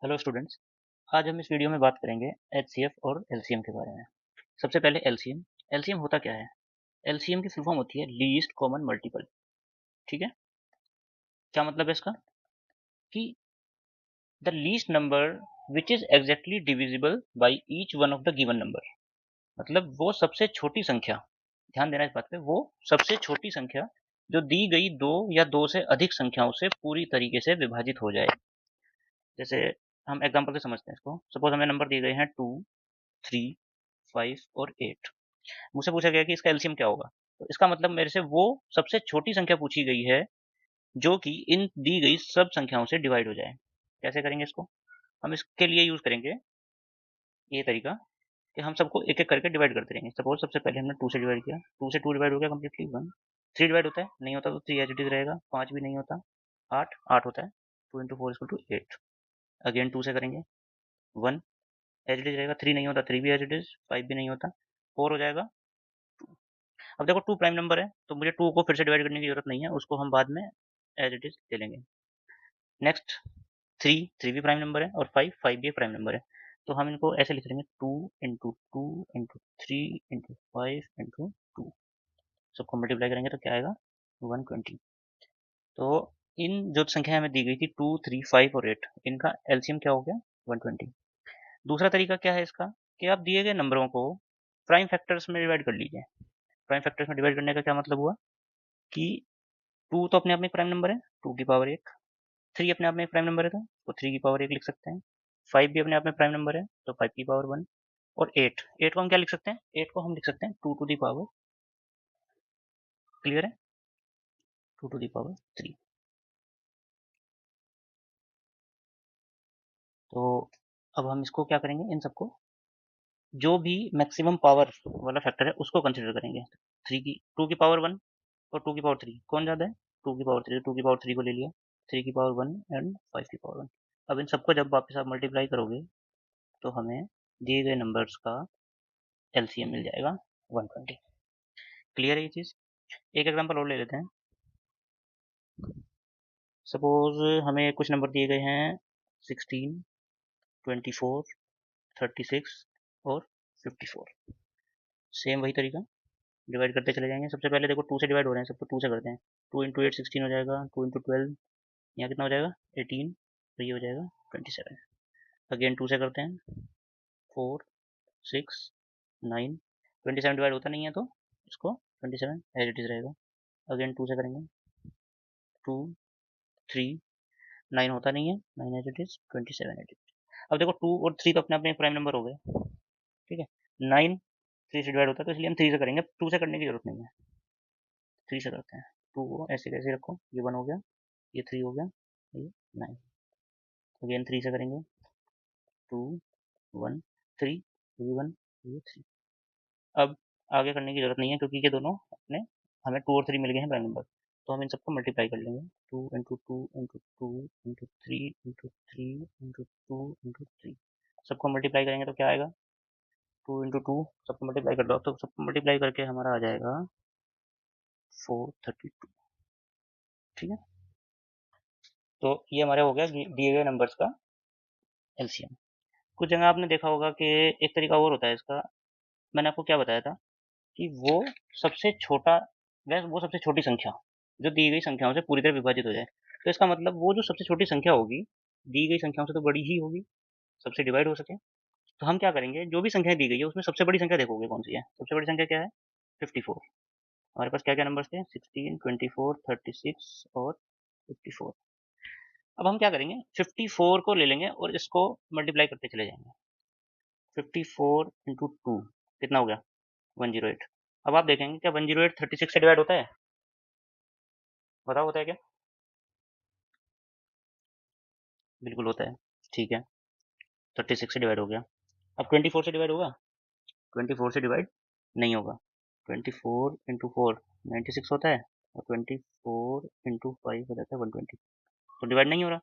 Hello students. आज हम इस वीडियो में बात करेंगे एचसीएफ और एलसीएम के बारे में। सबसे पहले एलसीएम। एलसीएम होता क्या है? एलसीएम की फुल फॉर्म होती है लीस्ट कॉमन मल्टीपल। ठीक है। क्या मतलब है इसका? कि the least number which is exactly divisible by each one of the given number. मतलब वो सबसे छोटी संख्या, ध्यान देना इस बात पे, वो सबसे छोटी संख्या जो दी गई दो या दो से अधिक संख्याओं से पूरी तरीके से विभाजित हो जाए। जैसे हम एग्जांपल से समझते हैं इसको। सपोज हमें नंबर दिए गए हैं 2, 3, 5 और 8। मुझसे पूछा गया कि इसका एलसीएम क्या होगा। तो इसका मतलब मेरे से वो सबसे छोटी संख्या पूछी गई है जो कि इन दी गई सब संख्याओं से डिवाइड हो जाए। कैसे करेंगे इसको? हम इसके लिए यूज करेंगे ये तरीका कि हम सबको एक एक करके डिवाइड करते रहेंगे। सपोज सबसे पहले हमने 2 से डिवाइड किया, 2 से 2 डिवाइड हो गया कम्प्लीटली 1। 3 डिवाइड होता है? नहीं होता, तो 3 एज इट इज रहेगा। 5 भी नहीं होता। 8 8 होता है। 2 इंटू 4 इक्वल टू 8। अगेन 2 से करेंगे, 1 एज इट इज रहेगा। 3 नहीं होता, 3 भी एज इट इज। 5 भी नहीं होता, 4 हो जाएगा। अब देखो 2 प्राइम नंबर है, तो मुझे 2 को फिर से डिवाइड करने की जरूरत नहीं है, उसको हम बाद में एज इट इज ले लेंगे। नेक्स्ट 3, 3 भी प्राइम नंबर है, और 5, 5 भी प्राइम नंबर है। तो हम इनको ऐसे लिख लेंगे 2 इंटू 2 इंटू 3 इंटू 5 इंटू 2। सबको मल्टीप्लाई करेंगे तो क्या आएगा? 120। तो इन जो संख्या हमें दी गई थी 2, 3, 5 और 8, इनका एलसीएम क्या हो गया? 120। दूसरा तरीका क्या है इसका? कि आप दिए गए नंबरों को प्राइम फैक्टर्स में डिवाइड कर लीजिए। प्राइम फैक्टर्स में डिवाइड करने का क्या मतलब हुआ कि 2 तो अपने आप में एक प्राइम नंबर है, 2 की पावर 1। 3 अपने आप में एक प्राइम नंबर है, तो 3 की पावर 1 लिख सकते हैं। 5 भी अपने आप में प्राइम नंबर है, तो 5 की पावर 1। और 8, 8 को हम क्या लिख सकते हैं? 8 को हम लिख सकते हैं 2 टू दी पावर, क्लियर है, 2 टू दी पावर 3। तो अब हम इसको क्या करेंगे, इन सबको जो भी मैक्सिमम पावर वाला फैक्टर है उसको कंसिडर करेंगे। 3 की 2 की पावर 1 और 2 की पावर 3 कौन ज़्यादा है? 2 की पावर 3। 2 की पावर 3 को ले लिया, 3 की पावर 1 एंड 5 की पावर 1। अब इन सबको जब वापस आप मल्टीप्लाई करोगे तो हमें दिए गए नंबर्स का एलसीएम मिल जाएगा 120। क्लियर है ये चीज़? एक एग्जांपल और ले लेते हैं। सपोज हमें कुछ नंबर दिए गए हैं 16, 24, 36 और 54। सेम वही तरीका, डिवाइड करते चले जाएंगे। सबसे पहले देखो 2 से डिवाइड हो रहे हैं, सबको 2 से करते हैं। 2 इंटू 8 16 हो जाएगा। 2 इंटू 12 यहाँ कितना हो जाएगा? 18। तो ये हो जाएगा 27। अगेन 2 से करते हैं, 4, 6, 9। 27 डिवाइड होता नहीं है, तो इसको 27 एज इट इज रहेगा। अगेन 2 से करेंगे, 2, 3, 9 होता नहीं है, 9 as it is, 27 as it is. अब देखो 2 और 3 तो अपने अपने प्राइम नंबर हो गए, ठीक है। 9 3 से डिवाइड होता है, तो इसलिए हम 3 से करेंगे, 2 से करने की जरूरत नहीं है। 3 से करते हैं। 2 को ऐसे कैसे रखो, ये 1 हो गया, ये 3 हो गया, ये 9। अगेन 3 से करेंगे, 2, 1, 3, ये 1, ये 3। अब आगे करने की जरूरत नहीं है, क्योंकि ये दोनों अपने, हमें 2 और 3 मिल गए हैं प्राइम नंबर। तो हम इन सबको मल्टीप्लाई कर लेंगे। 2 into 2 into 2 into 3 into 3 into 2 into 3। सबको मल्टीप्लाई करेंगे तो क्या आएगा? 2 इंटू 2, सबको मल्टीप्लाई कर दो, तो सबको मल्टीप्लाई करके हमारा आ जाएगा 432। ठीक है। तो ये हमारा हो गया दिए गए नंबर्स का एलसीएम। कुछ जगह आपने देखा होगा कि एक तरीका और होता है इसका। मैंने आपको क्या बताया था कि वो सबसे छोटा, वह वो सबसे छोटी संख्या जो दी गई संख्याओं से पूरी तरह विभाजित हो जाए। तो इसका मतलब वो जो सबसे छोटी संख्या होगी, दी गई संख्याओं से तो बड़ी ही होगी, सबसे डिवाइड हो सके। तो हम क्या करेंगे, जो भी संख्या दी गई है उसमें सबसे बड़ी संख्या देखोगे कौन सी है। सबसे बड़ी संख्या क्या है? 54। हमारे पास क्या क्या नंबर्स थे? 16, 24, 36 और 54। अब हम क्या करेंगे, 54 को ले लेंगे और इसको मल्टीप्लाई करते चले जाएंगे। 54 इंटू 2 कितना हो गया? 108। अब आप देखेंगे क्या 108 36 से डिवाइड होता है? बताओ होता है क्या? बिल्कुल होता है। ठीक है, 36 से डिवाइड हो गया। अब 24 से डिवाइड होगा? 24 से डिवाइड नहीं होगा। 24 इंटू 4 96 होता है, और 24 इंटू 5 हो जाता है 120। तो डिवाइड नहीं हो रहा।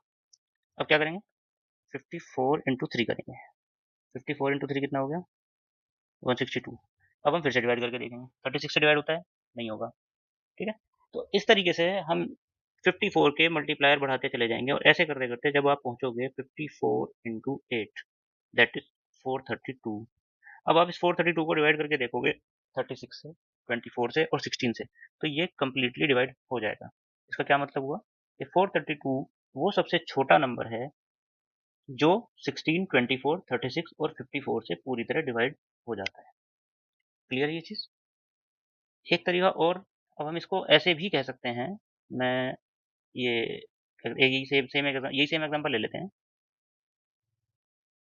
अब क्या करेंगे, 54 इंटू 3 करेंगे। 54 इंटू 3 कितना हो गया? 162। अब हम फिर से डिवाइड करके देखेंगे, 36 से डिवाइड होता है? नहीं होगा। ठीक है। तो इस तरीके से हम 54 के मल्टीप्लायर बढ़ाते चले जाएंगे और ऐसे करते करते जब आप पहुंचोगे 54 इंटू 8 दैट इज 432। अब आप इस 432 को डिवाइड करके देखोगे 36 से, 24 से और 16 से, तो ये कंप्लीटली डिवाइड हो जाएगा। इसका क्या मतलब हुआ कि 432 वो सबसे छोटा नंबर है जो 16, 24, 36 और 54 से पूरी तरह डिवाइड हो जाता है। क्लियर ये चीज? एक तरीका और, अब हम इसको ऐसे भी कह सकते हैं। मैं ये यही सेम एग्जांपल ले लेते हैं।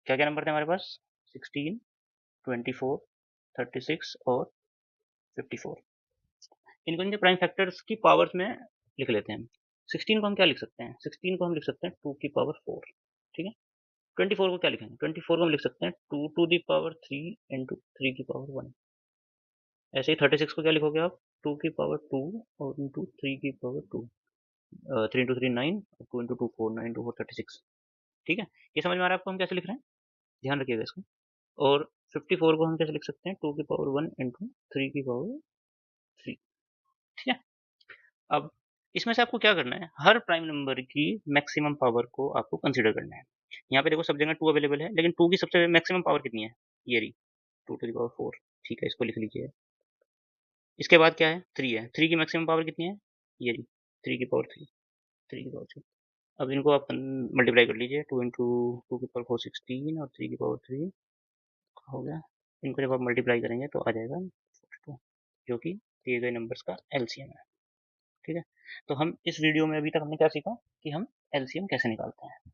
क्या क्या नंबर थे हमारे पास? 16, 24, 36 और 54। इनको इनके प्राइम फैक्टर्स की पावर्स में लिख लेते हैं। 16 को हम क्या लिख सकते हैं? 16 को हम लिख सकते हैं 2 की पावर 4। ठीक है। 24 को क्या लिखेंगे? 24 को हम लिख सकते हैं 2 टू दी पावर 3 इंटू 3 की पावर 1। ऐसे ही 36 को क्या लिखोगे आप? 2 की पावर 2 और इंटू 3 की पावर 2। 3 into 3 9, 2 into 2 4, 9 into 4 36। ठीक है। ये समझ में आ रहा है आपको हम कैसे लिख रहे हैं? ध्यान रखिएगा इसको। और 54 को हम कैसे लिख सकते हैं? 2 की पावर 1 इंटू 3 की पावर 3। ठीक है। अब इसमें से आपको क्या करना है? हर प्राइम नंबर की मैक्सिमम पावर को आपको कंसीडर करना है। यहाँ पे देखो सब जगह 2 अवेलेबल है, लेकिन 2 की सबसे मैक्सिमम पावर कितनी है? ये रही 2 टू द पावर 4। ठीक है, इसको लिख लीजिए। इसके बाद क्या है? 3 है। 3 की मैक्सिमम पावर कितनी है? ये रही 3 की पावर 3। 3 की पावर 3। अब इनको आप मल्टीप्लाई कर लीजिए। 2 इंटू 2 की पावर 4 16 और 3 की पावर 3 हो गया। इनको जब आप मल्टीप्लाई करेंगे तो आ जाएगा 42, जो कि दिए गए नंबर्स का एलसीएम है। ठीक है। तो हम इस वीडियो में अभी तक हमने क्या सीखा कि हम एलसीएम कैसे निकालते हैं।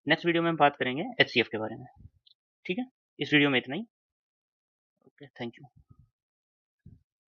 नेक्स्ट वीडियो में हम बात करेंगे एचसीएफ के बारे में। ठीक है। इस वीडियो में इतना ही। Okay, thank you.